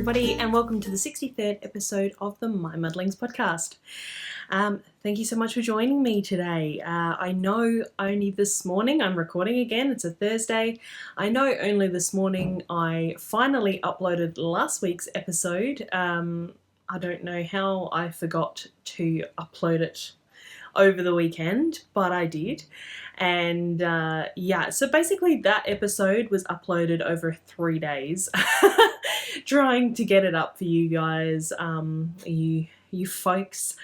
everybody, and welcome to the 63rd episode of the MyMuddlings podcast. Thank you so much for joining me today. I know only this morning I'm recording again. It's a Thursday. I know only this morning I finally uploaded last week's episode. I don't know how I forgot to upload it over the weekend, but I did. And so basically that episode was uploaded over 3 days, trying to get it up for you guys, you folks.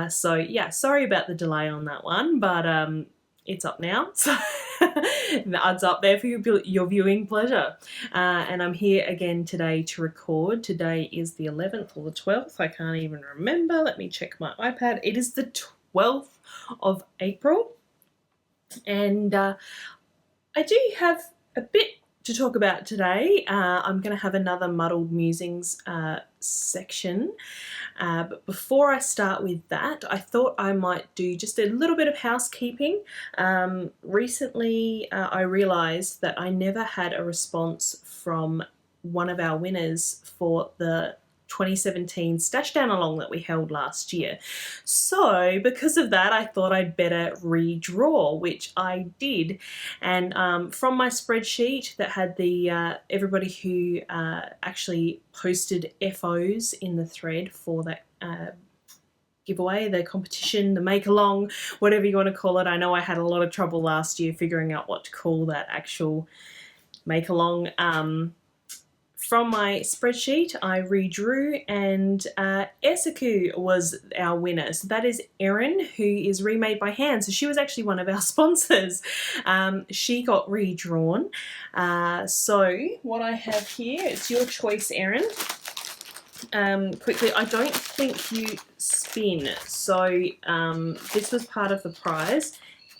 Sorry about the delay on that one, but it's up now, so it's up there for your viewing pleasure. And I'm here again today to record. Today is the 11th or the 12th, I can't even remember. Let me check my iPad. It is the 12th of April, and I do have a bit to talk about today. I'm going to have another Muddled Musings section, but before I start with that, I thought I might do just a little bit of housekeeping. Recently I realised that I never had a response from one of our winners for the 2017 Stash Down Along that we held last year. So because of that, I thought I'd better redraw, which I did. And from my spreadsheet that had the everybody who actually posted FOs in the thread for that giveaway, the competition, the make-along, whatever you want to call it. I know I had a lot of trouble last year figuring out what to call that actual make-along. From my spreadsheet, I redrew, and Esaku was our winner. So that is Erin, who is Remade by Hand. So she was actually one of our sponsors. She got redrawn. So what I have here, it's your choice, Erin. Quickly, I don't think you spin. So this was part of the prize.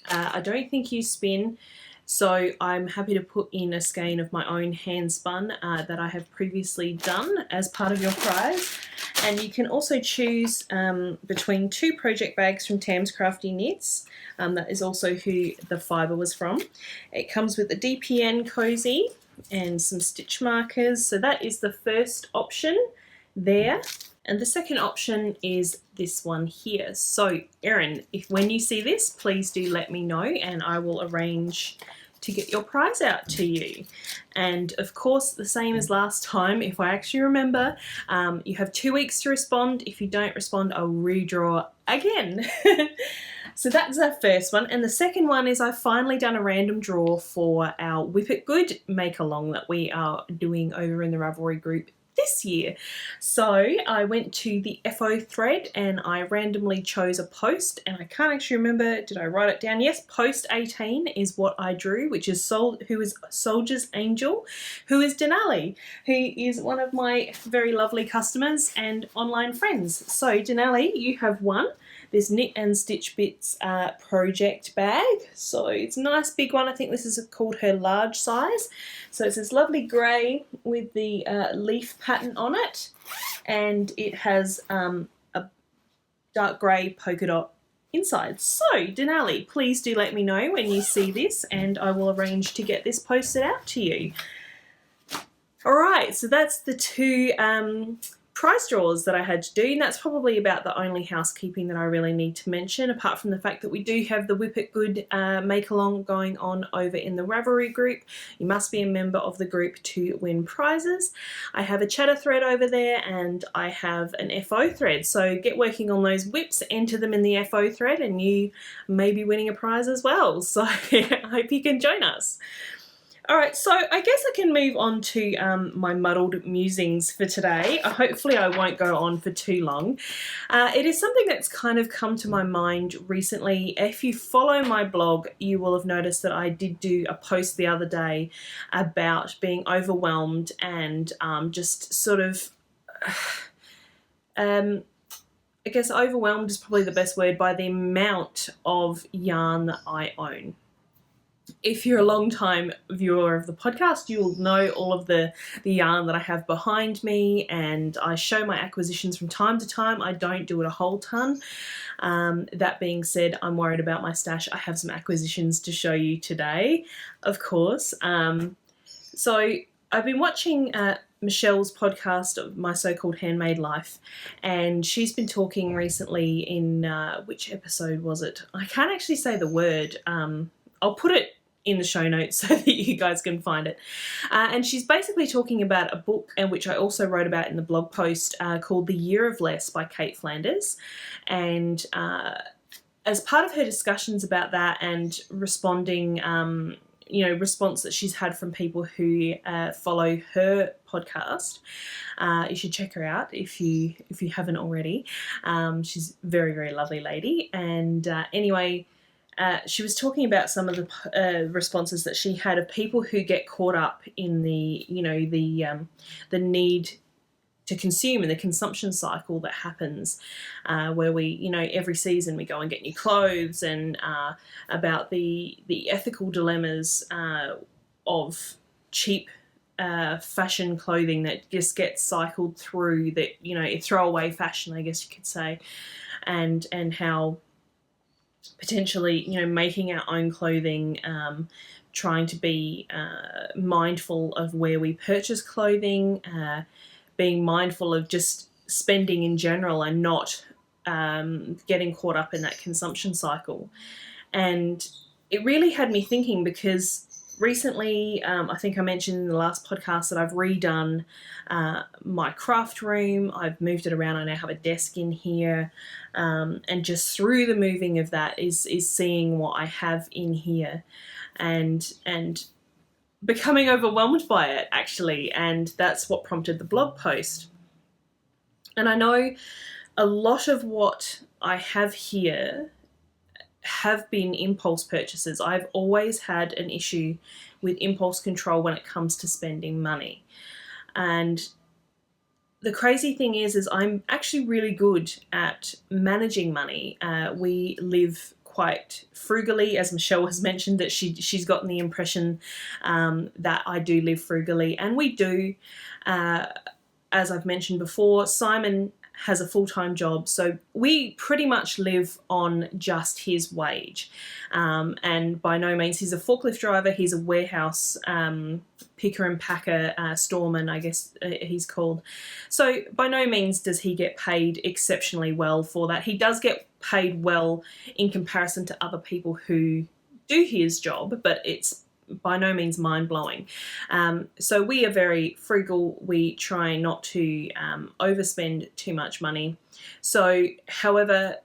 I don't think you spin. So I'm happy to put in a skein of my own hand spun that I have previously done as part of your prize. And you can also choose between 2 project bags from Tam's Crafty Knits. That is also who the fibre was from. It comes with a DPN cozy and some stitch markers. So that is the first option there. And the second option is this one here. So Erin, when you see this, please do let me know and I will arrange to get your prize out to you. And of course, the same as last time, if I actually remember, you have 2 weeks to respond. If you don't respond, I'll redraw again. So that's our first one. And the second one is I've finally done a random draw for our Whip It Good make-along that we are doing over in the Ravelry group this year. So I went to the FO thread and I randomly chose a post, and I can't actually remember, did I write it down? Yes, post 18 is what I drew, which is who is Soldier's Angel, who is Denali, who is one of my very lovely customers and online friends. So Denali, you have won this Knit and Stitch Bits project bag. So it's a nice big one. I think this is called her large size. So it's this lovely grey with the leaf pattern on it, and it has a dark grey polka dot inside. So Denali, please do let me know when you see this and I will arrange to get this posted out to you. Alright, so that's the 2 prize draws that I had to do, and that's probably about the only housekeeping that I really need to mention, apart from the fact that we do have the Whip It Good make-along going on over in the Ravelry group. You must be a member of the group to win prizes. I have a chatter thread over there and I have an FO thread, so get working on those whips, enter them in the FO thread and you may be winning a prize as well. So I hope you can join us. Alright, so I guess I can move on to my muddled musings for today. Hopefully I won't go on for too long. It is something that's kind of come to my mind recently. If you follow my blog, you will have noticed that I did do a post the other day about being overwhelmed and just sort of, I guess overwhelmed is probably the best word, by the amount of yarn that I own. If you're a long-time viewer of the podcast, you'll know all of the yarn that I have behind me, and I show my acquisitions from time to time. I don't do it a whole ton. That being said, I'm worried about my stash. I have some acquisitions to show you today, of course. So I've been watching Michelle's podcast of My So-Called Handmade Life, and she's been talking recently in, which episode was it? I can't actually say the word. I'll put it in the show notes so that you guys can find it. And she's basically talking about a book, and which I also wrote about in the blog post, called The Year of Less by Kate Flanders. And as part of her discussions about that and responding, response that she's had from people who follow her podcast, you should check her out if you haven't already. She's a very, very lovely lady. And anyway, she was talking about some of the responses that she had of people who get caught up in the need to consume and the consumption cycle that happens, where we, every season we go and get new clothes, and about the ethical dilemmas of cheap fashion clothing that just gets cycled through, that, throwaway fashion, I guess you could say, and how potentially, making our own clothing, trying to be mindful of where we purchase clothing, being mindful of just spending in general and not getting caught up in that consumption cycle. And it really had me thinking, because recently, I think I mentioned in the last podcast that I've redone my craft room. I've moved it around. I now have a desk in here. And just through the moving of that is seeing what I have in here and becoming overwhelmed by it, actually. And that's what prompted the blog post. And I know a lot of what I have here have been impulse purchases. I've always had an issue with impulse control when it comes to spending money. And the crazy thing is I'm actually really good at managing money. We live quite frugally, as Michelle has mentioned, that she's gotten the impression that I do live frugally, and we do. As I've mentioned before, Simon has a full-time job, so we pretty much live on just his wage. And by no means, he's a forklift driver, he's a warehouse picker and packer, storeman, I guess he's called. So by no means does he get paid exceptionally well for that. He does get paid well in comparison to other people who do his job, but it's by no means mind-blowing. So we are very frugal. We try not to overspend too much money. So, however,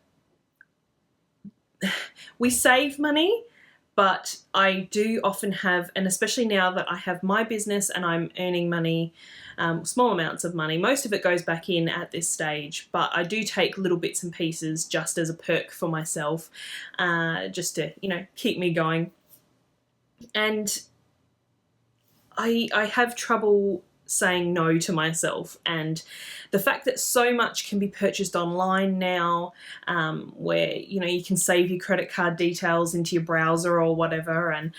we save money, but I do often have, and especially now that I have my business and I'm earning money, small amounts of money, most of it goes back in at this stage, but I do take little bits and pieces just as a perk for myself, just to, keep me going. And I have trouble saying no to myself, and the fact that so much can be purchased online now, where you can save your credit card details into your browser or whatever, and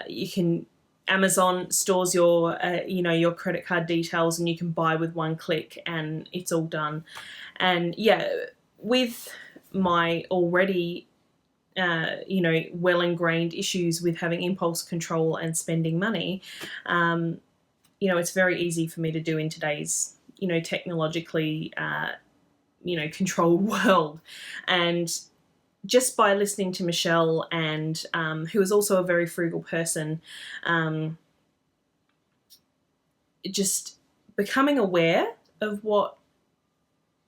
you can, Amazon stores your your credit card details, and you can buy with one click and it's all done. And yeah, with my already well ingrained issues with having impulse control and spending money, it's very easy for me to do in today's, technologically, controlled world. And just by listening to Michelle, and who is also a very frugal person, just becoming aware of what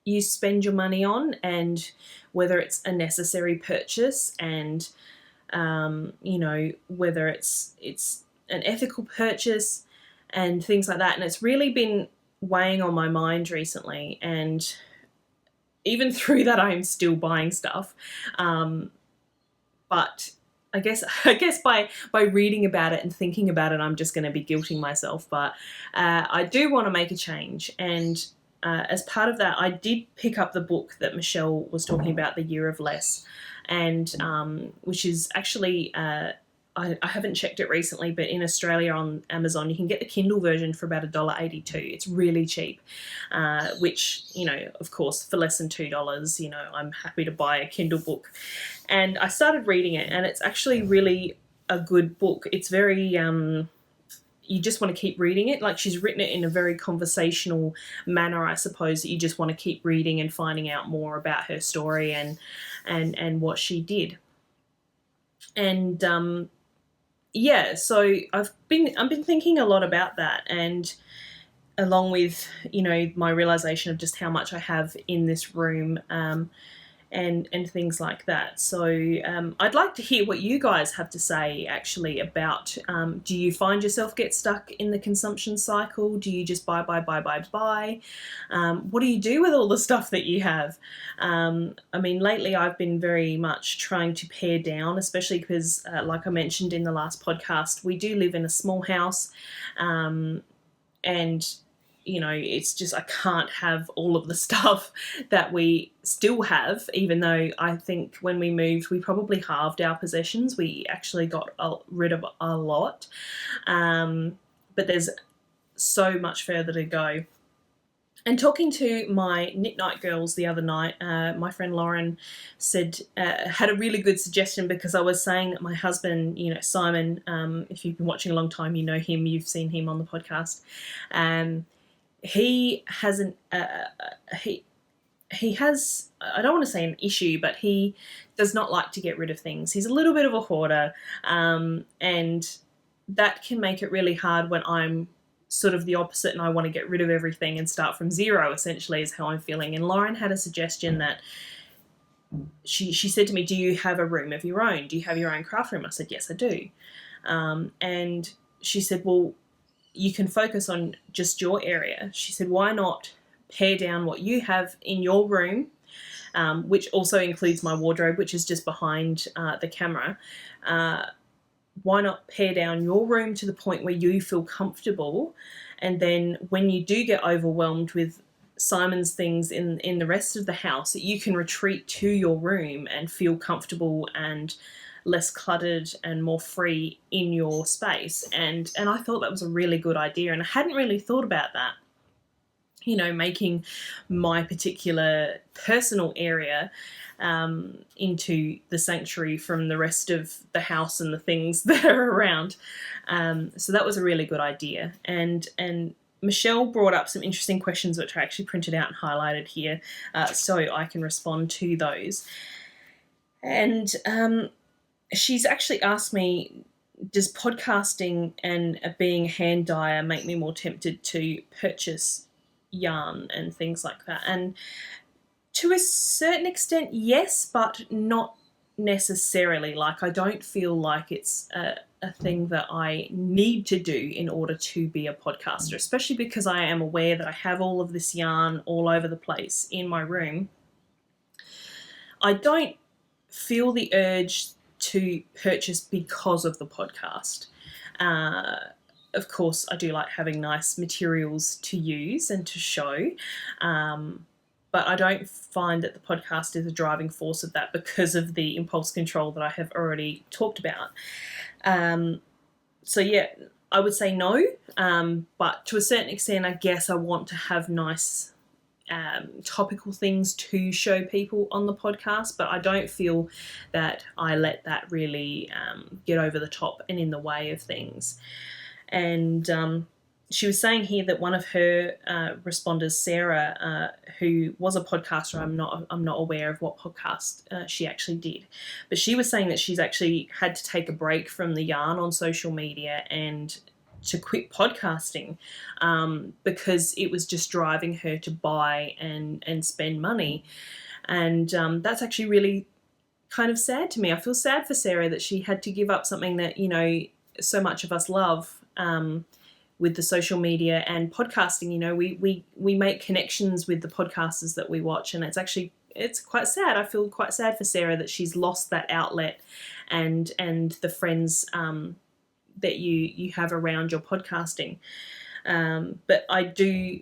you spend your money on and whether it's a necessary purchase, and whether it's an ethical purchase and things like that. And it's really been weighing on my mind recently, and even through that I'm still buying stuff, but I guess by reading about it and thinking about it, I'm just going to be guilting myself. But I do want to make a change, and as part of that, I did pick up the book that Michelle was talking about, The Year of Less, and which is actually, I haven't checked it recently, but in Australia on Amazon, you can get the Kindle version for about $1.82. It's really cheap, which, of course, for less than $2, I'm happy to buy a Kindle book. And I started reading it, and it's actually really a good book. It's very, you just want to keep reading it. Like, she's written it in a very conversational manner, I suppose, that you just want to keep reading and finding out more about her story and what she did. And yeah, so I've been thinking a lot about that, and along with, you know, my realization of just how much I have in this room, and things like that. So I'd like to hear what you guys have to say actually about, do you find yourself get stuck in the consumption cycle? Do you just buy? What do you do with all the stuff that you have? I mean, lately I've been very much trying to pare down, especially because, like I mentioned in the last podcast, we do live in a small house, and you know, it's just, I can't have all of the stuff that we still have, even though I think when we moved, we probably halved our possessions. We actually got rid of a lot. But there's so much further to go. And talking to my Knit Night girls the other night, my friend Lauren said, had a really good suggestion, because I was saying that my husband, you know, Simon, if you've been watching a long time, you know him, you've seen him on the podcast. He hasn't, he has, I don't want to say an issue, but he does not like to get rid of things. He's a little bit of a hoarder, and that can make it really hard when I'm sort of the opposite and I want to get rid of everything and start from zero, essentially, is how I'm feeling. And Lauren had a suggestion that she said to me, do you have a room of your own? Do you have your own craft room? I said, yes, I do. And she said, well, you can focus on just your area. She said, why not pare down what you have in your room, which also includes my wardrobe, which is just behind the camera. Why not pare down your room to the point where you feel comfortable, and then when you do get overwhelmed with Simon's things in the rest of the house, that you can retreat to your room and feel comfortable and less cluttered and more free in your space. And I thought that was a really good idea, and I hadn't really thought about that. You know, making my particular personal area into the sanctuary from the rest of the house and the things that are around. So that was a really good idea. And Michelle brought up some interesting questions, which I actually printed out and highlighted here, so I can respond to those. And she's actually asked me, does podcasting and being a hand dyer make me more tempted to purchase yarn and things like that? And to a certain extent, yes, but not necessarily. Like, I don't feel like it's a thing that I need to do in order to be a podcaster, especially because I am aware that I have all of this yarn all over the place in my room. I don't feel the urge to purchase because of the podcast. Of course, I do like having nice materials to use and to show, but I don't find that the podcast is a driving force of that because of the impulse control that I have already talked about. So yeah, I would say no, but to a certain extent, I guess I want to have nice topical things to show people on the podcast, but I don't feel that I let that really get over the top and in the way of things. And she was saying here that one of her responders, Sarah, who was a podcaster, I'm not aware of what podcast she actually did, but she was saying that she's actually had to take a break from the yarn on social media and to quit podcasting because it was just driving her to buy and spend money. And that's actually really kind of sad to me. I feel sad for Sarah that she had to give up something that, you know, so much of us love with the social media and podcasting. You know, we make connections with the podcasters that we watch, and it's quite sad. I feel quite sad for Sarah that she's lost that outlet and the friends that you have around your podcasting. But I do,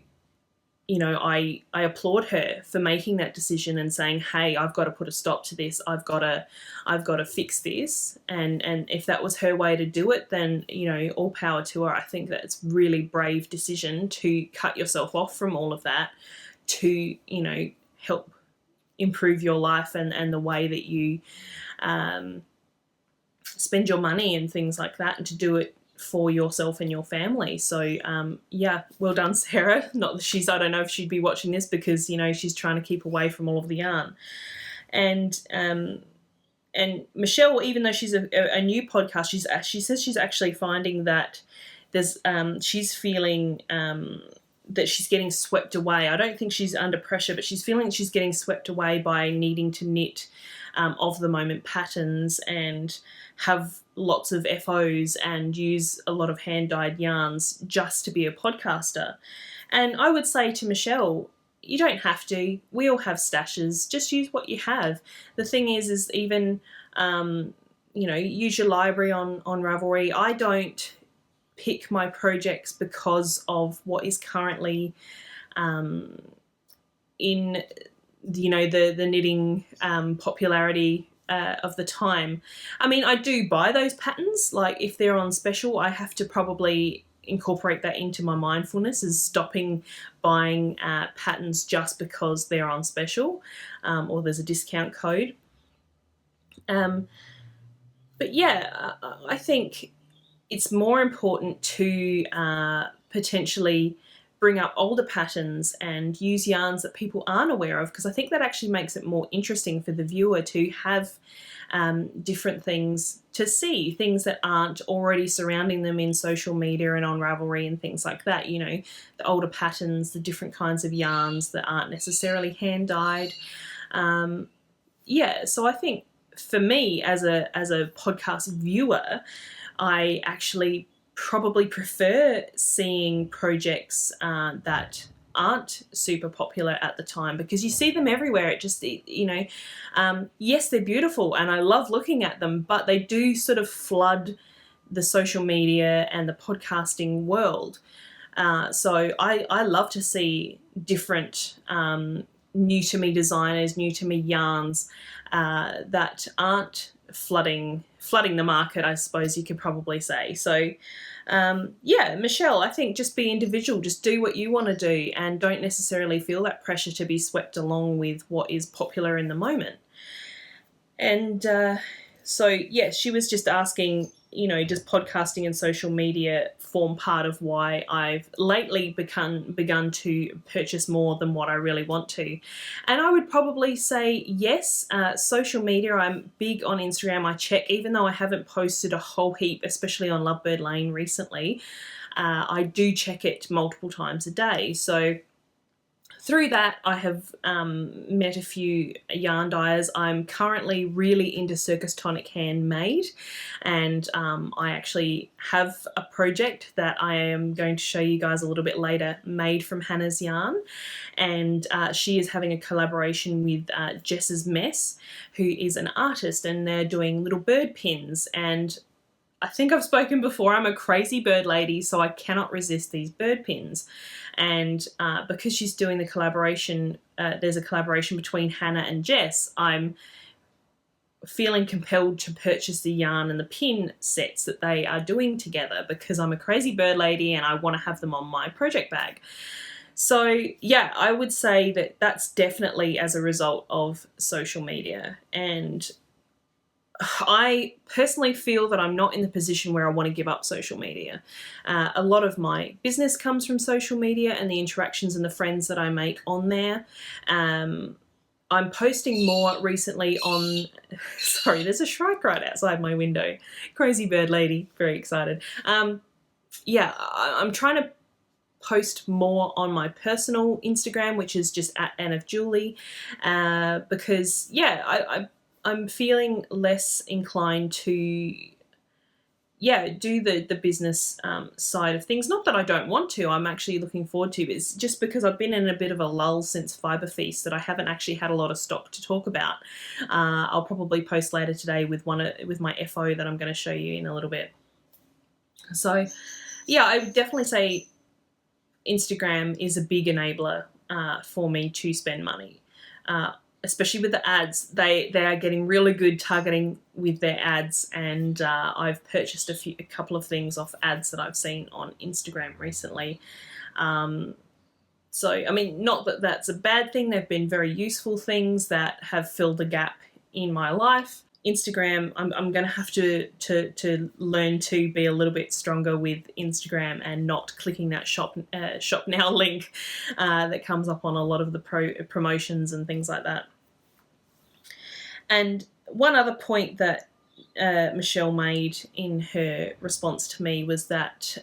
you know, I applaud her for making that decision and saying, hey, I've got to put a stop to this. I've got to fix this. And if that was her way to do it, then, you know, all power to her. I think that it's a really brave decision to cut yourself off from all of that to, you know, help improve your life and the way that you spend your money and things like that, and to do it for yourself and your family. So yeah, well done, Sarah. Not that I don't know if she'd be watching this, because she's trying to keep away from all of the yarn. And Michelle, even though she's a new podcast, she says she's actually finding that she's feeling that she's getting swept away. I don't think she's under pressure, but she's feeling she's getting swept away by needing to knit of the moment patterns and have lots of FOs and use a lot of hand-dyed yarns just to be a podcaster. And I would say to Michelle, you don't have to. We all have stashes. Just use what you have. The thing is even, use your library on Ravelry. I don't pick my projects because of what is currently in the knitting popularity of the time. I mean, I do buy those patterns. Like if they're on special, I have to probably incorporate that into my mindfulness, is stopping buying patterns just because they're on special or there's a discount code. But yeah, I think it's more important to potentially bring up older patterns and use yarns that people aren't aware of, because I think that actually makes it more interesting for the viewer to have different things to see, things that aren't already surrounding them in social media and on Ravelry and things like that. The older patterns, the different kinds of yarns that aren't necessarily hand-dyed. Yeah, so I think for me as a podcast viewer, I actually probably prefer seeing projects that aren't super popular at the time, because you see them everywhere. It just, yes, they're beautiful and I love looking at them, but they do sort of flood the social media and the podcasting world. So I love to see different new to me designers, new to me yarns that aren't flooding the market, I suppose you could probably say. So yeah, Michelle, I think just be individual, just do what you want to do and don't necessarily feel that pressure to be swept along with what is popular in the moment. And so yeah, she was just asking, does podcasting and social media form part of why I've lately begun to purchase more than what I really want to? And I would probably say yes. Social media, I'm big on Instagram. I check, even though I haven't posted a whole heap, especially on Lovebirdlane recently, I do check it multiple times a day. So through that, I have met a few yarn dyers. I'm currently really into Circus Tonic Handmade, and I actually have a project that I am going to show you guys a little bit later, made from Hannah's yarn, and she is having a collaboration with Jess's Mess, who is an artist, and they're doing little bird pins. And I think I've spoken before, I'm a crazy bird lady, so I cannot resist these bird pins. And because she's doing the collaboration, there's a collaboration between Hannah and Jess, I'm feeling compelled to purchase the yarn and the pin sets that they are doing together, because I'm a crazy bird lady and I want to have them on my project bag. So yeah, I would say that that's definitely as a result of social media. And I personally feel that I'm not in the position where I want to give up social media. A lot of my business comes from social media and the interactions and the friends that I make on there. I'm posting more recently on... Sorry, there's a shrike right outside my window. Crazy bird lady, very excited. Yeah, I'm trying to post more on my personal Instagram, which is just @AnnofJulie, because yeah, I'm feeling less inclined to, do the business side of things. Not that I don't want to, I'm actually looking forward to, but it's just because I've been in a bit of a lull since Fibre Feast that I haven't actually had a lot of stock to talk about. I'll probably post later today with my FO that I'm going to show you in a little bit. So yeah, I would definitely say Instagram is a big enabler for me to spend money. Especially with the ads, they are getting really good targeting with their ads, and I've purchased a couple of things off ads that I've seen on Instagram recently. So, I mean, not that that's a bad thing. They've been very useful things that have filled a gap in my life. Instagram, I'm going to have to learn to be a little bit stronger with Instagram and not clicking that shop now link that comes up on a lot of the promotions and things like that. And one other point that Michelle made in her response to me was that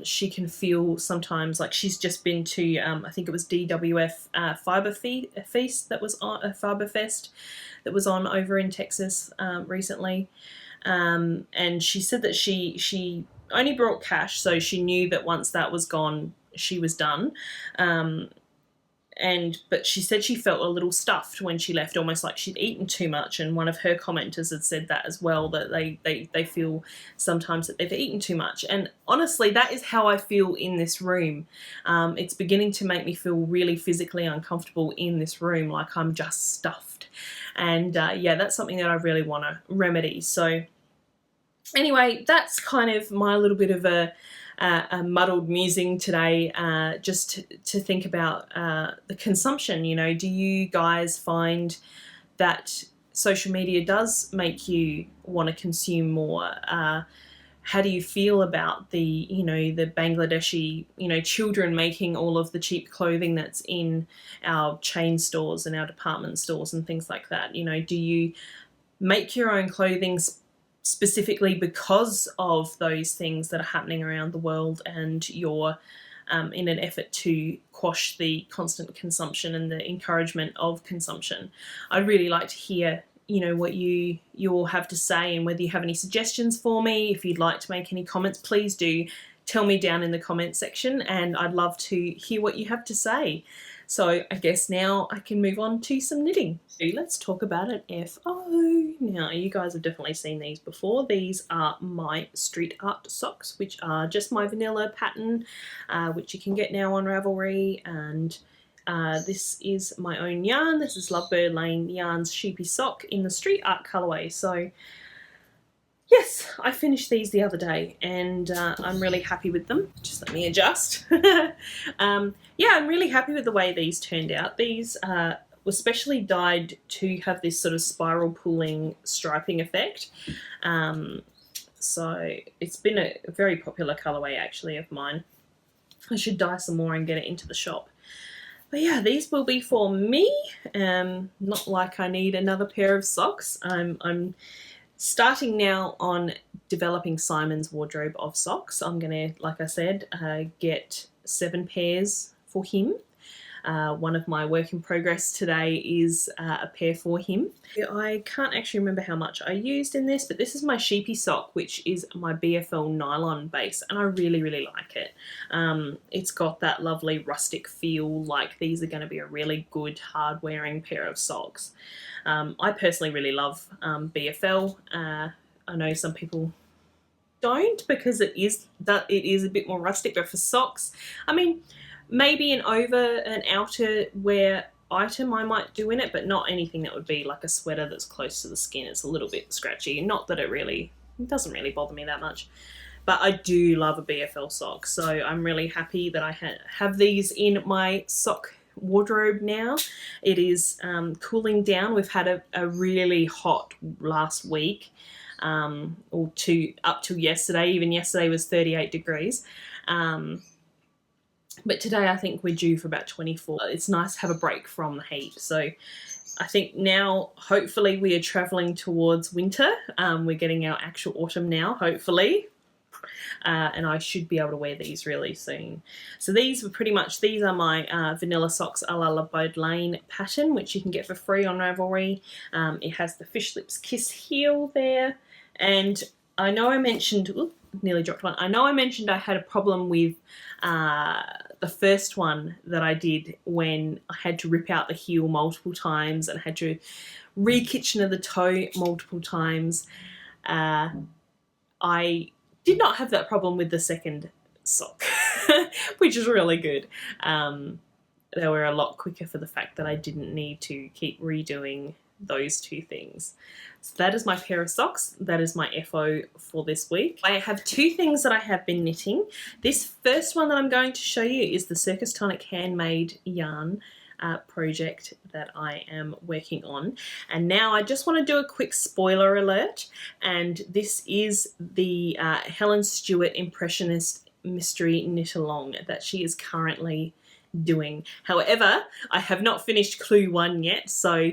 she can feel sometimes like she's just been to I think it was DWF Fiber Feast that was on Fiber Fest that was on over in Texas recently, and she said that she only brought cash, so she knew that once that was gone she was done. But she said she felt a little stuffed when she left, almost like she'd eaten too much, and one of her commenters had said that as well, that they feel sometimes that they've eaten too much. And honestly, that is how I feel in this room. It's beginning to make me feel really physically uncomfortable in this room, like I'm just stuffed. And yeah, that's something that I really want to remedy. So anyway, that's kind of my little bit of a muddled musing today, just to think about the consumption. You know, do you guys find that social media does make you want to consume more? How do you feel about the Bangladeshi, children making all of the cheap clothing that's in our chain stores and our department stores and things like that? You know, do you make your own clothing specifically because of those things that are happening around the world, and you're in an effort to quash the constant consumption and the encouragement of consumption? I'd really like to hear what you all have to say, and whether you have any suggestions for me. If you'd like to make any comments, please do tell me down in the comment section, and I'd love to hear what you have to say. So I guess now I can move on to some knitting. So let's talk about an FO. Now, you guys have definitely seen these before. These are my street art socks, which are just my vanilla pattern, which you can get now on Ravelry. And this is my own yarn. This is Lovebirdlane Yarn's Sheepy Sock in the street art colourway. So yes, I finished these the other day, and I'm really happy with them. Just let me adjust. Yeah, I'm really happy with the way these turned out. These were specially dyed to have this sort of spiral pulling striping effect. So it's been a very popular colourway actually of mine. I should dye some more and get it into the shop. But yeah, these will be for me. Not like I need another pair of socks. I'm starting now on developing Simon's wardrobe of socks. I'm going to, like I said, get 7 pairs for him. One of my work in progress today is a pair for him. I can't actually remember how much I used in this, but this is my Sheepy sock, which is my BFL nylon base, and I really, really like it. It's got that lovely rustic feel, like these are going to be a really good hard wearing pair of socks. I personally really love BFL. I know some people don't, because it is a bit more rustic, but for socks, I mean, maybe an over and outer wear item I might do in it, but not anything that would be like a sweater that's close to the skin. It's a little bit scratchy. Not that it doesn't really bother me that much, but I do love a BFL sock. So I'm really happy that I have these in my sock wardrobe now. It is cooling down. We've had a really hot last week, up to yesterday. Even yesterday was 38 degrees. But today I think we're due for about 24. It's nice to have a break from the heat. So I think now, hopefully, we are travelling towards winter. We're getting our actual autumn now, hopefully. And I should be able to wear these really soon. So these are my vanilla socks a la Lovebirdlane pattern, which you can get for free on Ravelry. It has the Fish Lips Kiss heel there. And I know I mentioned, nearly dropped one. I know I mentioned I had a problem with the first one that I did, when I had to rip out the heel multiple times and had to re-kitchener the toe multiple times. I did not have that problem with the second sock, which is really good. They were a lot quicker for the fact that I didn't need to keep redoing those two things. So that is my pair of socks. That is my FO for this week. I have 2 things that I have been knitting. This first one that I'm going to show you is the Circus Tonic handmade yarn project that I am working on. And now I just want to do a quick spoiler alert, and this is the Helen Stewart Impressionist Mystery Knit Along that she is currently doing. However, I have not finished Clue 1 yet, so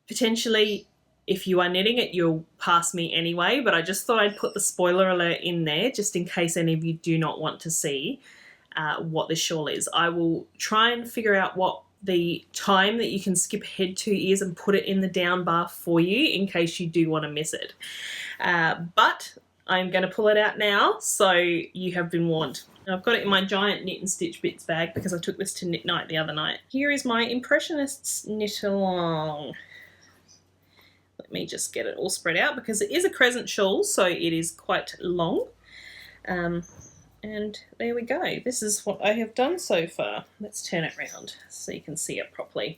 potentially if you are knitting it, you'll pass me anyway, but I just thought I'd put the spoiler alert in there just in case any of you do not want to see what this shawl is. I will try and figure out what the time that you can skip ahead to is and put it in the down bar for you in case you do want to miss it. But I'm going to pull it out now, so you have been warned. I've got it in my giant knit and stitch bits bag because I took this to knit night the other night. Here is my Impressionists Knit Along. Let me just get it all spread out because it is a crescent shawl, so it is quite long. And there we go. This is what I have done so far. Let's turn it around so you can see it properly.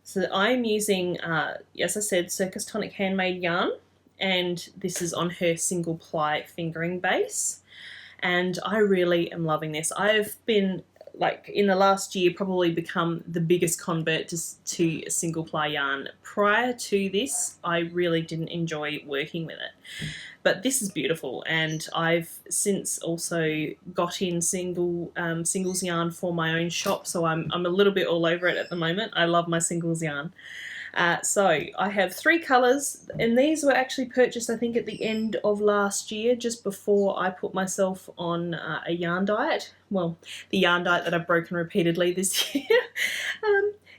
So I'm using, as I said, Circus Tonic handmade yarn, and this is on her single ply fingering base. And I really am loving this. I've been, like, in the last year probably become the biggest convert to a single ply yarn. Prior to this, I really didn't enjoy working with it. But this is beautiful, and I've since also got in singles yarn for my own shop, so I'm a little bit all over it at the moment. I love my singles yarn. So I have 3 colours, and these were actually purchased I think at the end of last year, just before I put myself on a yarn diet. Well, the yarn diet that I've broken repeatedly this year.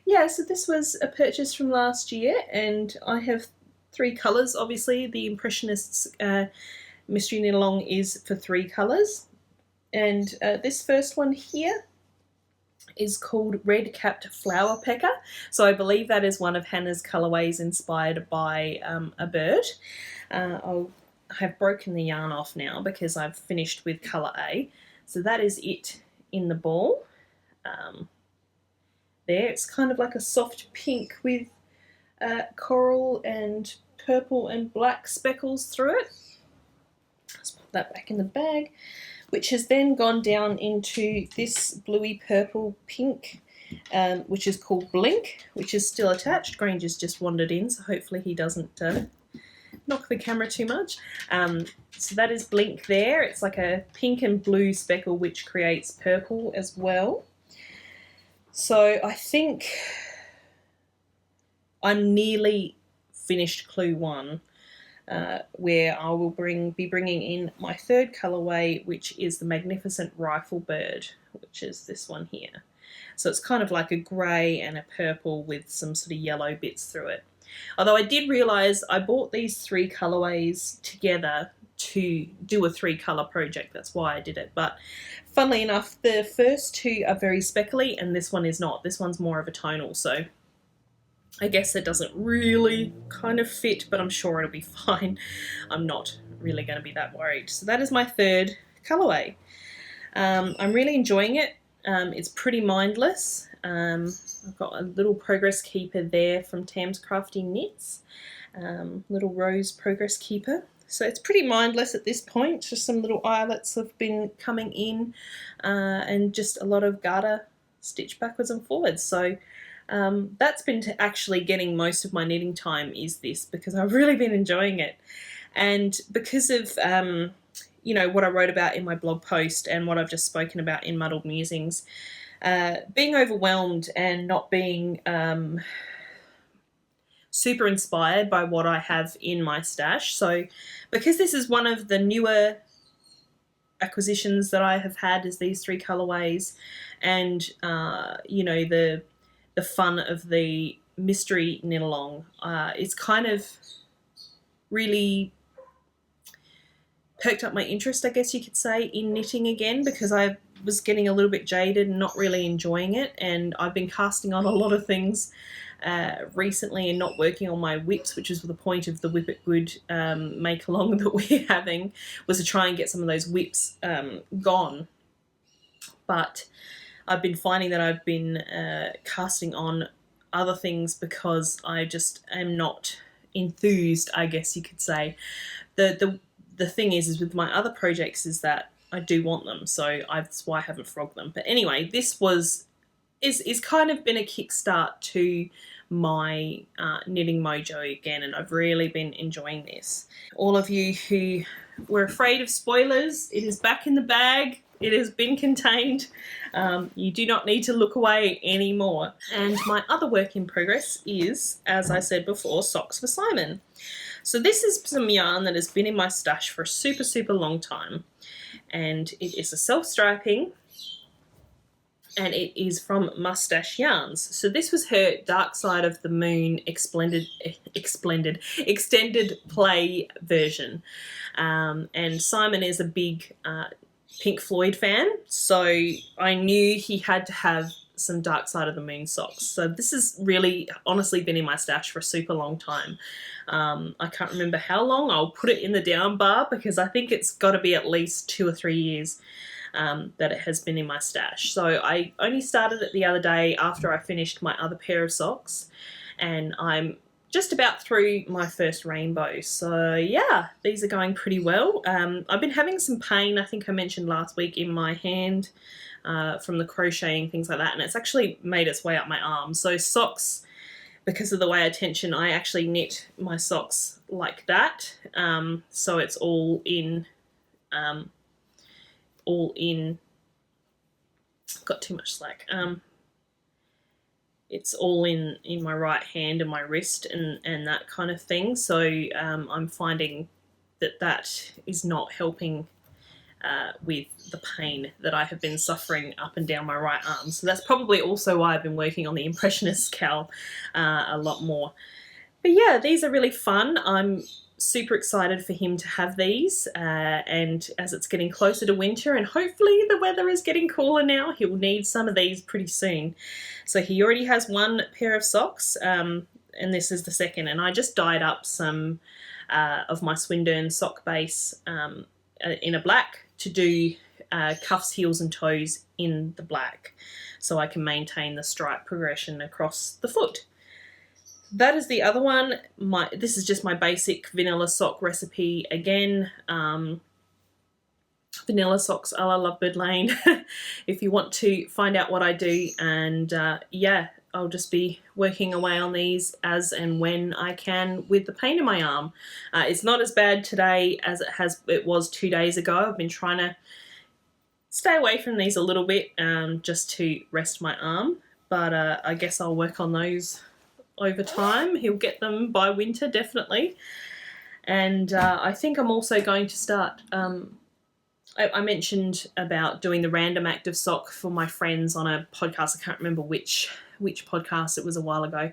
Yeah, so this was a purchase from last year, and I have 3 colours. Obviously the Impressionists Mystery Knit Along is for 3 colours, and this first one here is called Red Capped Flower Pecker. So I believe that is one of Hannah's colourways inspired by a bird. I have broken the yarn off now because I've finished with colour A. So that is it in the ball. There, it's kind of like a soft pink with coral and purple and black speckles through it. Let's put that back in the bag, which has then gone down into this bluey purple pink, which is called Blink, which is still attached. Granger's just wandered in, so hopefully he doesn't knock the camera too much. So that is Blink there. It's like a pink and blue speckle which creates purple as well. So I think I'm nearly finished Clue 1. Where I will be bringing in my 3rd colourway, which is the Magnificent Rifle Bird, which is this one here. So it's kind of like a grey and a purple with some sort of yellow bits through it. Although I did realise I bought these 3 colourways together to do a 3-colour project. That's why I did it. But funnily enough, the first 2 are very speckly and this one is not. This one's more of a tonal, so I guess it doesn't really kind of fit, but I'm sure it'll be fine. I'm not really going to be that worried. So that is my 3rd colourway. I'm really enjoying it. It's pretty mindless. I've got a little progress keeper there from Tam's Crafty Knits. Little rose progress keeper. So it's pretty mindless at this point. Just some little eyelets have been coming in and just a lot of garter stitch backwards and forwards. So that's been actually getting most of my knitting time is this, because I've really been enjoying it. And because of, you know, what I wrote about in my blog post and what I've just spoken about in Muddled Musings, being overwhelmed and not being super inspired by what I have in my stash. So because this is one of the newer acquisitions that I have had, is these 3 colourways, and, you know, the fun of the mystery knit along, it's kind of really perked up my interest, I guess you could say, in knitting again, because I was getting a little bit jaded and not really enjoying it, and I've been casting on a lot of things recently and not working on my whips, which is the point of the Whip It Good make along that we're having, was to try and get some of those whips gone. But I've been finding that I've been casting on other things because I just am not enthused, I guess you could say. The thing is with my other projects is that I do want them, so that's why I haven't frogged them. But anyway, this was is kind of been a kickstart to my knitting mojo again, and I've really been enjoying this. All of you who were afraid of spoilers, it is back in the bag. It has been contained. You do not need to look away anymore. And my other work in progress is, as I said before, socks for Simon. So this is some yarn that has been in my stash for a super, super long time. And it is a self-striping, and it is from Mustache Yarns. So this was her Dark Side of the Moon extended play version. And Simon is a big Pink Floyd fan, so I knew he had to have some Dark Side of the Moon socks. So this has really honestly been in my stash for a super long time. I can't remember how long. I'll put it in the down bar because I think it's got to be at least 2 or 3 years that it has been in my stash. So I only started it the other day after I finished my other pair of socks, and I'm just about through my first rainbow. So yeah, these are going pretty well. I've been having some pain, I think I mentioned last week, in my hand from the crocheting, things like that, and it's actually made its way up my arm. So socks, because of the way I tension, I actually knit my socks like that. So it's all in, got too much slack. It's all in my right hand and my wrist and that kind of thing. So I'm finding that is not helping with the pain that I have been suffering up and down my right arm. So that's probably also why I've been working on the Impressionist cowl a lot more. But yeah, these are really fun. I'm super excited for him to have these, and as it's getting closer to winter and hopefully the weather is getting cooler now, he'll need some of these pretty soon. So he already has one pair of socks, and this is the second, and I just dyed up some of my Swindon sock base in a black to do cuffs, heels and toes in the black, so I can maintain the stripe progression across the foot. That is the other one. This is just my basic vanilla sock recipe again. Vanilla socks a la Lovebird Lane if you want to find out what I do. And yeah, I'll just be working away on these as and when I can with the pain in my arm. It's not as bad today as it was 2 days ago. I've been trying to stay away from these a little bit just to rest my arm. But I guess I'll work on those over time. He'll get them by winter, definitely. And I think I'm also going to start, I mentioned about doing the random active sock for my friends on a podcast. I can't remember which podcast, it was a while ago.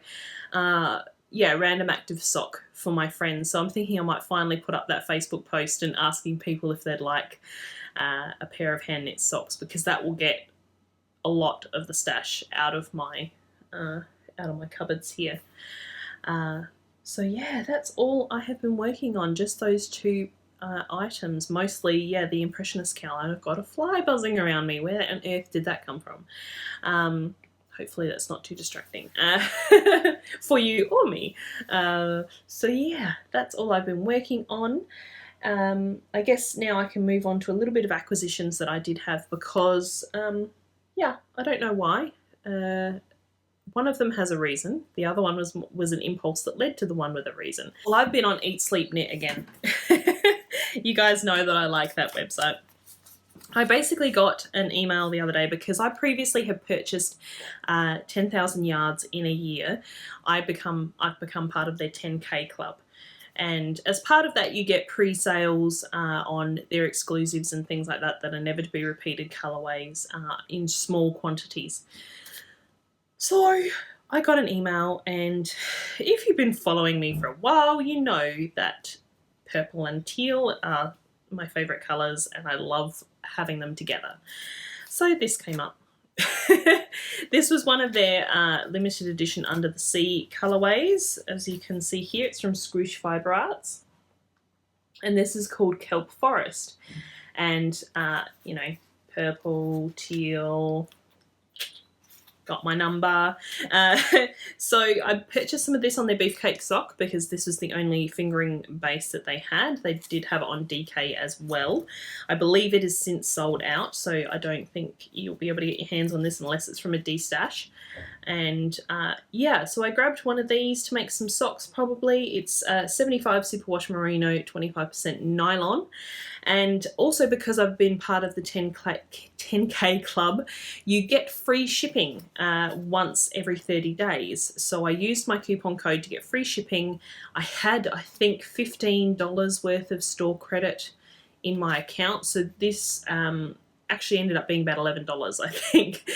Yeah, random active sock for my friends. So I'm thinking I might finally put up that Facebook post and asking people if they'd like a pair of hand knit socks, because that will get a lot of the stash out of my cupboards here. So yeah, that's all I have been working on, just those 2 items. Mostly, yeah, the Impressionist cowl, and I've got a fly buzzing around me. Where on earth did that come from? Hopefully that's not too distracting for you or me. So yeah, that's all I've been working on. I guess now I can move on to a little bit of acquisitions that I did have, because yeah, I don't know why. One of them has a reason. The other one was an impulse that led to the one with a reason. Well, I've been on Eat Sleep Knit again. You guys know that I like that website. I basically got an email the other day because I previously had purchased 10,000 yards in a year. I've become part of their 10K club. And as part of that, you get pre-sales on their exclusives and things like that are never to be repeated colourways in small quantities. So I got an email, and if you've been following me for a while, you know that purple and teal are my favourite colours, and I love having them together. So this came up. This was one of their limited edition Under the Sea colourways. As you can see here, it's from Squoosh Fibre Arts, and this is called Kelp Forest. And you know, purple, teal, got my number. So I purchased some of this on their beefcake sock because this was the only fingering base that they had. They did have it on DK as well. I believe it has since sold out, so I don't think you'll be able to get your hands on this unless it's from a D-stash. And yeah, so I grabbed one of these to make some socks probably. It's 75 superwash merino, 25% nylon. And also because I've been part of the 10K club, you get free shipping once every 30 days. So I used my coupon code to get free shipping. I had, I think, $15 worth of store credit in my account. So this actually ended up being about $11, I think,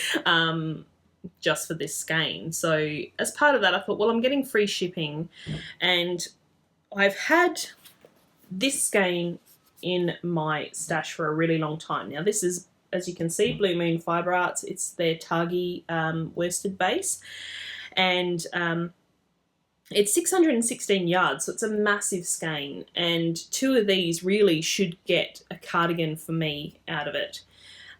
just for this skein. So as part of that, I thought, well, I'm getting free shipping, and I've had this skein in my stash for a really long time. Now this is, as you can see, Blue Moon Fibre Arts. It's their Targi worsted base, and it's 616 yards, so it's a massive skein, and two of these really should get a cardigan for me out of it.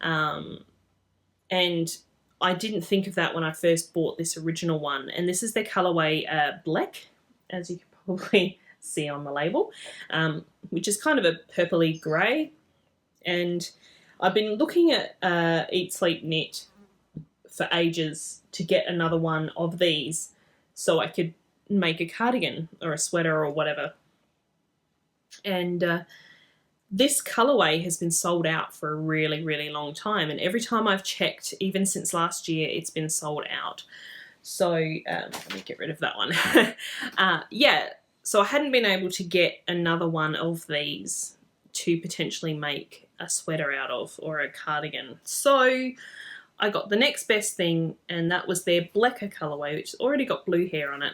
And I didn't think of that when I first bought this original one, and this is their colourway Black, as you can probably see on the label, which is kind of a purpley grey. And I've been looking at Eat Sleep Knit for ages to get another one of these so I could make a cardigan or a sweater or whatever. And this colourway has been sold out for a really, really long time, and every time I've checked, even since last year, it's been sold out. So let me get rid of that one. Yeah, so I hadn't been able to get another one of these to potentially make a sweater out of, or a cardigan. So I got the next best thing, and that was their Blecker colourway, which has already got blue hair on it.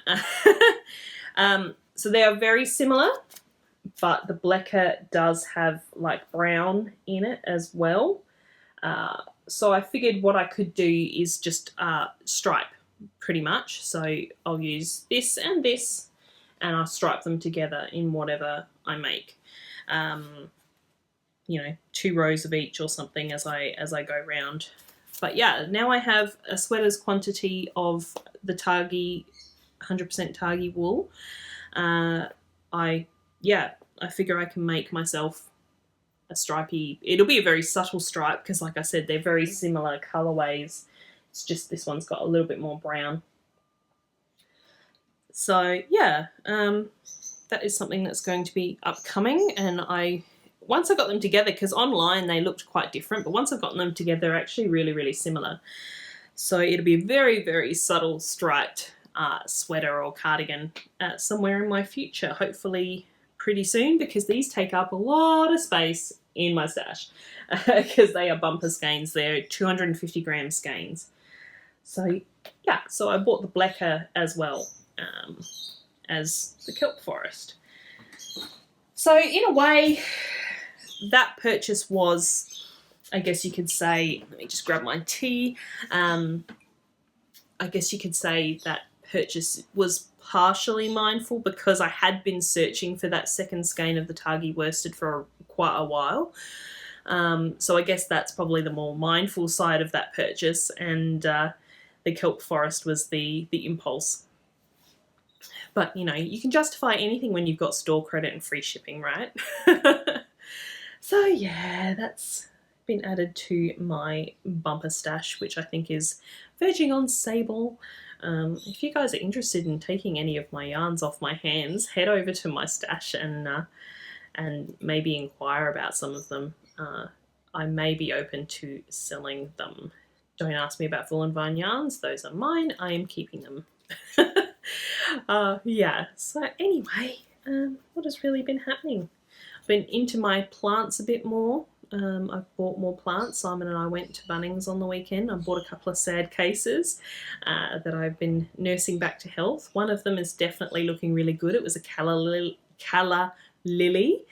So they are very similar, but the Blecker does have like brown in it as well. So I figured what I could do is just stripe pretty much. So I'll use this, and I'll stripe them together in whatever I make. You know, 2 rows of each or something as I go round. But yeah, now I have a sweater's quantity of the Targi, 100% Targi wool. I figure I can make myself a stripy. It'll be a very subtle stripe because, like I said, they're very similar colorways. It's just this one's got a little bit more brown. So yeah, that is something that's going to be upcoming. And once I got them together, because online they looked quite different, but once I've gotten them together, they're actually really, really similar. So it'll be a very, very subtle striped sweater or cardigan somewhere in my future, hopefully pretty soon, because these take up a lot of space in my stash because they are bumper skeins. They're 250 gram skeins. So yeah, so I bought the Blecker as well as the Kelp Forest. So in a way, that purchase was, I guess you could say, let me just grab my tea. I guess you could say that purchase was partially mindful because I had been searching for that second skein of the Targi worsted for quite a while. So I guess that's probably the more mindful side of that purchase, and the Kelp Forest was the impulse. But, you know, you can justify anything when you've got store credit and free shipping, right? So yeah, that's been added to my bumper stash, which I think is verging on sable. If you guys are interested in taking any of my yarns off my hands, head over to my stash and maybe inquire about some of them. I may be open to selling them. Don't ask me about Full and Vine yarns. Those are mine. I am keeping them. Yeah, so anyway, what has really been happening? I've been into my plants a bit more. I've bought more plants. Simon and I went to Bunnings on the weekend. I bought a couple of sad cases that I've been nursing back to health. One of them is definitely looking really good. It was a calla lily.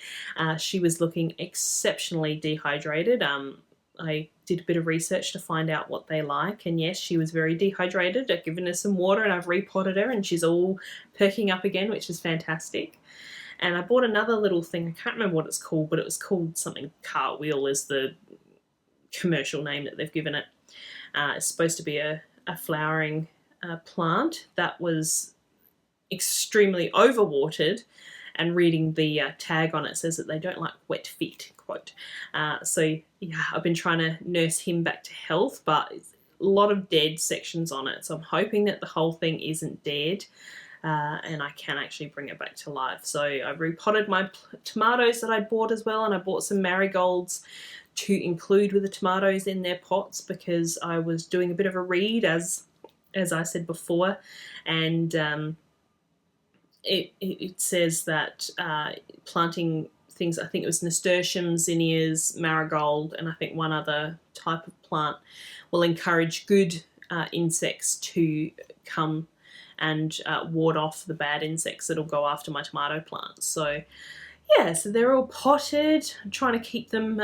She was looking exceptionally dehydrated. I did a bit of research to find out what they like, and yes, she was very dehydrated. I've given her some water and I've repotted her, and she's all perking up again, which is fantastic. And I bought another little thing, I can't remember what it's called, but it was called something Cartwheel is the commercial name that they've given it. It's supposed to be a a flowering plant that was extremely overwatered, and reading the tag on it says that they don't like wet feet, quote. So yeah, I've been trying to nurse him back to health, but a lot of dead sections on it, so I'm hoping that the whole thing isn't dead. And I can actually bring it back to life. So I repotted my tomatoes that I bought as well, and I bought some marigolds to include with the tomatoes in their pots, because I was doing a bit of a read, as I said before, and it says that planting things, I think it was nasturtium, zinnias, marigold, and I think one other type of plant, will encourage good insects to come and ward off the bad insects that'll go after my tomato plants. So yeah, so they're all potted. I'm trying to keep them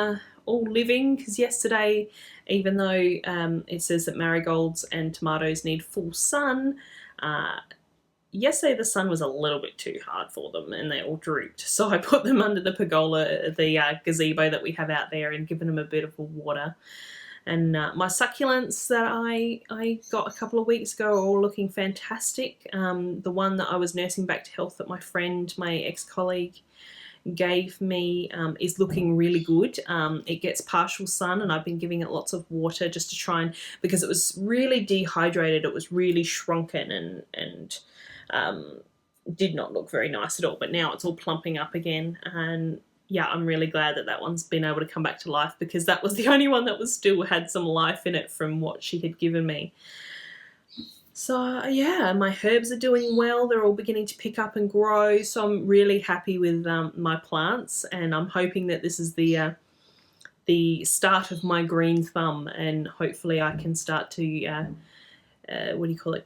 all living, because yesterday, even though it says that marigolds and tomatoes need full sun, yesterday the sun was a little bit too hard for them and they all drooped. So I put them under the pergola, the gazebo that we have out there, and given them a bit of water. And my succulents that I got a couple of weeks ago are all looking fantastic. The one that I was nursing back to health that my friend, my ex-colleague, gave me is looking really good. It gets partial sun, and I've been giving it lots of water just to try and, because it was really dehydrated, it was really shrunken and did not look very nice at all. But now it's all plumping up again, and yeah, I'm really glad that that one's been able to come back to life, because that was the only one that was still had some life in it from what she had given me. So yeah, my herbs are doing well. They're all beginning to pick up and grow. So I'm really happy with my plants, and I'm hoping that this is the start of my green thumb, and hopefully I can start to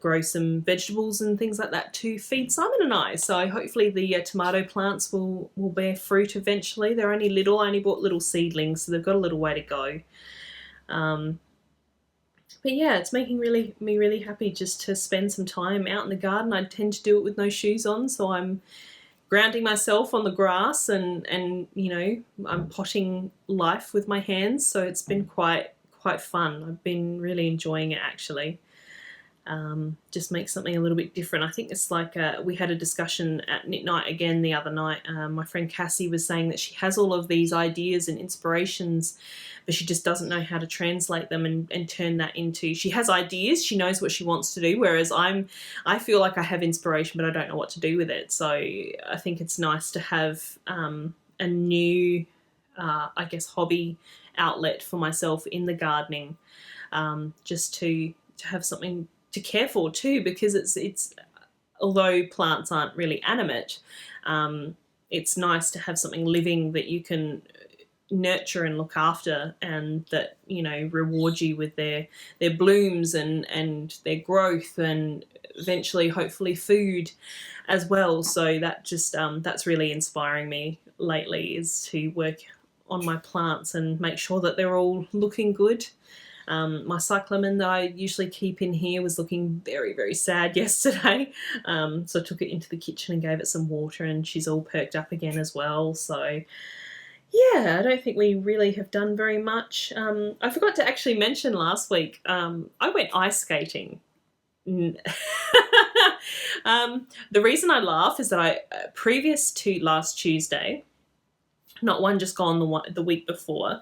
grow some vegetables and things like that to feed Simon and I. So hopefully the tomato plants will bear fruit eventually. They're only little. I only bought little seedlings, so they've got a little way to go. But yeah, it's making me really happy just to spend some time out in the garden. I tend to do it with no shoes on, so I'm grounding myself on the grass, and you know, I'm potting life with my hands. So it's been quite fun. I've been really enjoying it, actually. Just make something a little bit different. I think it's like we had a discussion at knit night again the other night. My friend Cassie was saying that she has all of these ideas and inspirations, but she just doesn't know how to translate them and turn that into, she has ideas, she knows what she wants to do, whereas I feel like I have inspiration, but I don't know what to do with it. So I think it's nice to have a new, I guess, hobby outlet for myself in the gardening, just to have something to care for too, because it's although plants aren't really animate, it's nice to have something living that you can nurture and look after, and that, you know, reward you with their blooms and their growth, and eventually hopefully food as well. So that just that's really inspiring me lately, is to work on my plants and make sure that they're all looking good. My cyclamen that I usually keep in here was looking very, very sad yesterday. So I took it into the kitchen and gave it some water, and she's all perked up again as well. So yeah, I don't think we really have done very much. I forgot to actually mention last week, I went ice skating. The reason I laugh is that I, previous to last Tuesday, not one just gone, the week before,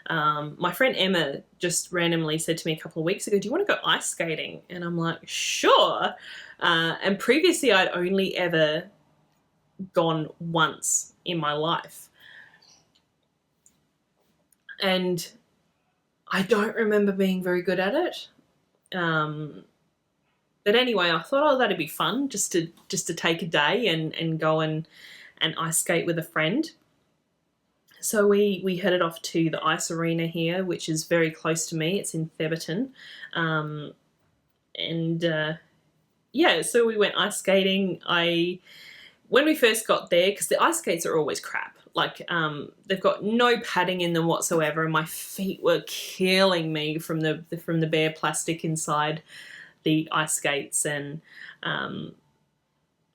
my friend Emma just randomly said to me a couple of weeks ago, do you want to go ice skating? And I'm like, sure. And previously I'd only ever gone once in my life. And I don't remember being very good at it. But anyway, I thought, oh, that'd be fun just to take a day and go and ice skate with a friend. So we headed off to the ice arena here, which is very close to me. It's in Theberton. Yeah, so we went ice skating. When we first got there, because the ice skates are always crap. Like, they've got no padding in them whatsoever, and my feet were killing me from the bare plastic inside the ice skates. And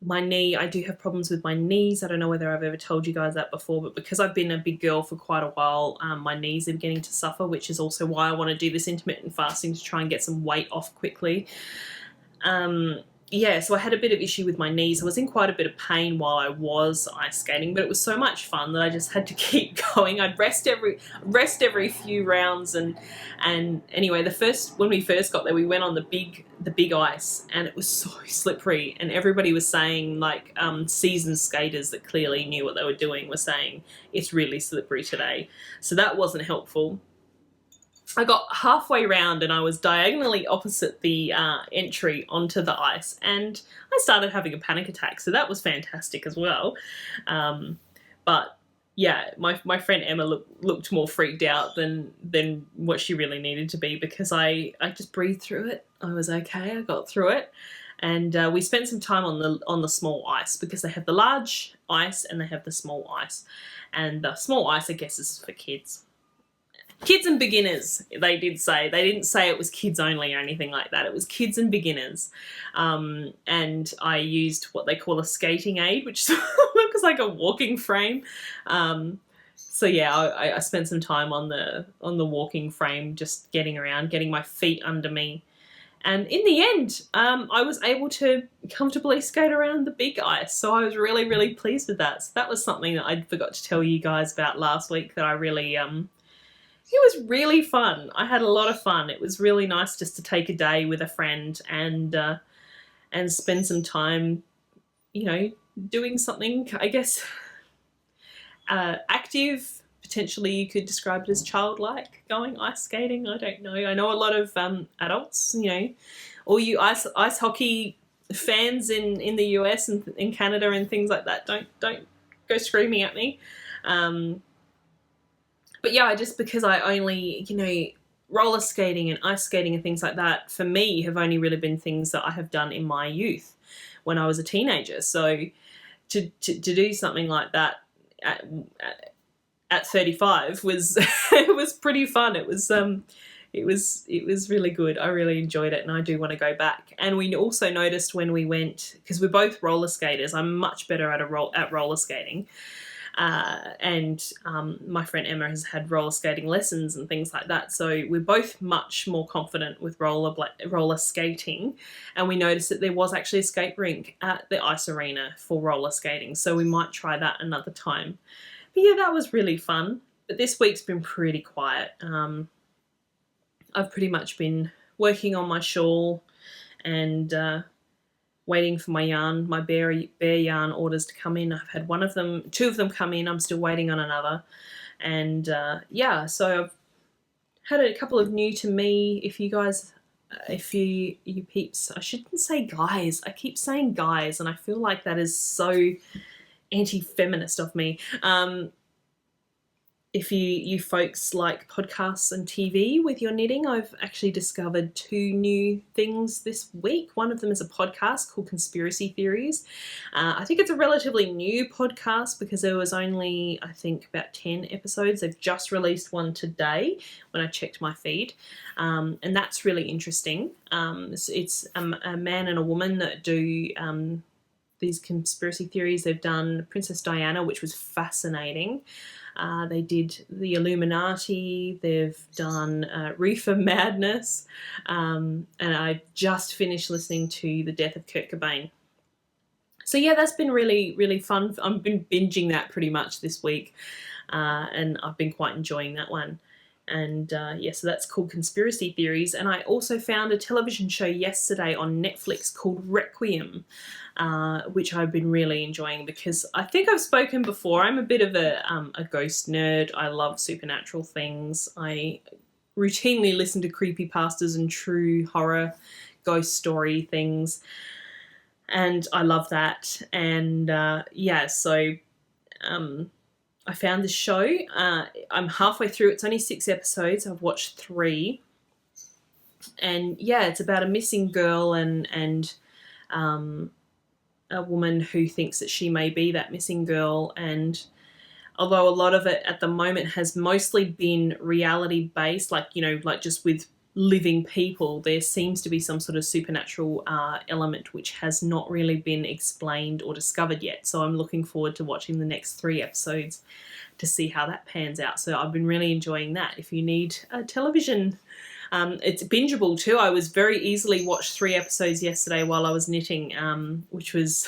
my knee, I do have problems with my knees. I don't know whether I've ever told you guys that before, but because I've been a big girl for quite a while, my knees are beginning to suffer, which is also why I want to do this intermittent fasting to try and get some weight off quickly. Yeah, so I had a bit of issue with my knees. I was in quite a bit of pain while I was ice skating, but it was so much fun that I just had to keep going. I'd rest every few rounds, and anyway, when we first got there, we went on the big ice, and it was so slippery, and everybody was saying, like, seasoned skaters that clearly knew what they were doing were saying it's really slippery today. So that wasn't helpful. I got halfway round and I was diagonally opposite the entry onto the ice, and I started having a panic attack, so that was fantastic as well. But yeah, my friend Emma looked more freaked out than what she really needed to be, because I just breathed through it. I was okay, I got through it. And we spent some time on the small ice, because they have the large ice and they have the small ice. And the small ice, I guess, is for kids. Kids and beginners, they did say. They didn't say it was kids only or anything like that. It was kids and beginners. And I used what they call a skating aid, which looks like a walking frame. So yeah, I spent some time on the walking frame, just getting around, getting my feet under me. And in the end, I was able to comfortably skate around the big ice. So I was really, really pleased with that. So that was something that I forgot to tell you guys about last week, that I really... it was really fun. I had a lot of fun. It was really nice just to take a day with a friend and spend some time, you know, doing something, I guess, active. Potentially you could describe it as childlike, going ice skating. I don't know. I know a lot of adults, you know, all you ice hockey fans in the US and in Canada and things like that. Don't go screaming at me. But yeah, just because I only, you know, roller skating and ice skating and things like that, for me, have only really been things that I have done in my youth when I was a teenager. So to do something like that at 35 was it was pretty fun. It was really good. I really enjoyed it, and I do want to go back. And we also noticed when we went, because we're both roller skaters, I'm much better at roller skating. And my friend Emma has had roller skating lessons and things like that, so we're both much more confident with roller skating. And we noticed that there was actually a skate rink at the ice arena for roller skating, so we might try that another time. But yeah, that was really fun. But this week's been pretty quiet. I've pretty much been working on my shawl and waiting for my yarn, my bear yarn orders to come in. I've had two of them come in. I'm still waiting on another. And yeah, so I've had a couple of new to me. If you guys, if you peeps, I shouldn't say guys. I keep saying guys, and I feel like that is so anti-feminist of me. If you folks like podcasts and TV with your knitting, I've actually discovered 2 new things this week. One of them is a podcast called Conspiracy Theories. I think it's a relatively new podcast because there was only, I think, about 10 episodes. They've just released one today when I checked my feed, and that's really interesting. It's a man and a woman that do these conspiracy theories. They've done Princess Diana, which was fascinating. They did the Illuminati, they've done Reefer Madness, and I just finished listening to The Death of Kurt Cobain. So yeah, that's been really, really fun. I've been binging that pretty much this week, and I've been quite enjoying that one. And yeah, so that's called Conspiracy Theories. And I also found a television show yesterday on Netflix called Requiem, which I've been really enjoying because I think I've spoken before. I'm a bit of a ghost nerd. I love supernatural things. I routinely listen to creepypastas and true horror ghost story things, and I love that. And yeah, so I found this show. I'm halfway through. It's only 6 episodes. I've watched 3. And yeah, it's about a missing girl and a woman who thinks that she may be that missing girl. And although a lot of it at the moment has mostly been reality based, like, you know, like just with living people. There seems to be some sort of supernatural element which has not really been explained or discovered yet. So I'm looking forward to watching the next 3 episodes to see how that pans out. So I've been really enjoying that. If you need a television, it's bingeable too. I was very easily watched 3 episodes yesterday while I was knitting, which was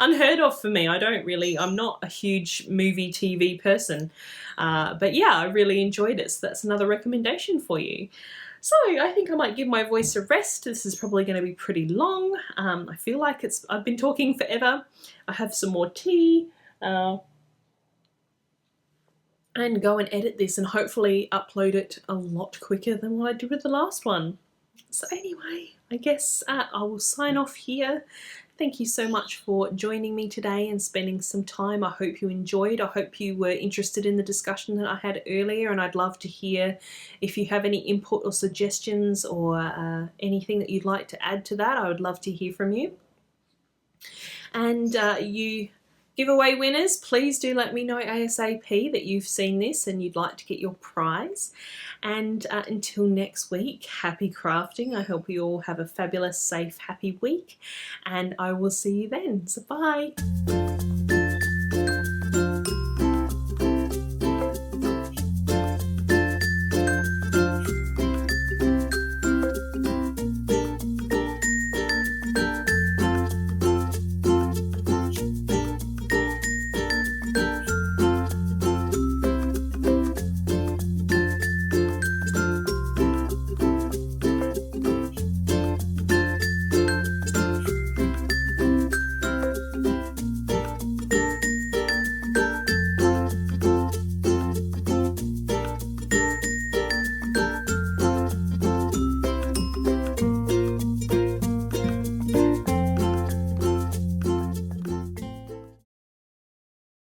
unheard of for me. I'm not a huge movie TV person, but yeah, I really enjoyed it. So that's another recommendation for you. So I think I might give my voice a rest. This is probably going to be pretty long. I feel like I've been talking forever. I have some more tea. And go and edit this and hopefully upload it a lot quicker than what I did with the last one. So anyway, I guess I will sign off here. Thank you so much for joining me today and spending some time. I hope you enjoyed. I hope you were interested in the discussion that I had earlier, and I'd love to hear if you have any input or suggestions or anything that you'd like to add to that. I would love to hear from you. And you giveaway winners, please do let me know ASAP that you've seen this and you'd like to get your prize. And until next week, happy crafting. I hope you all have a fabulous, safe, happy week, and I will see you then. So bye.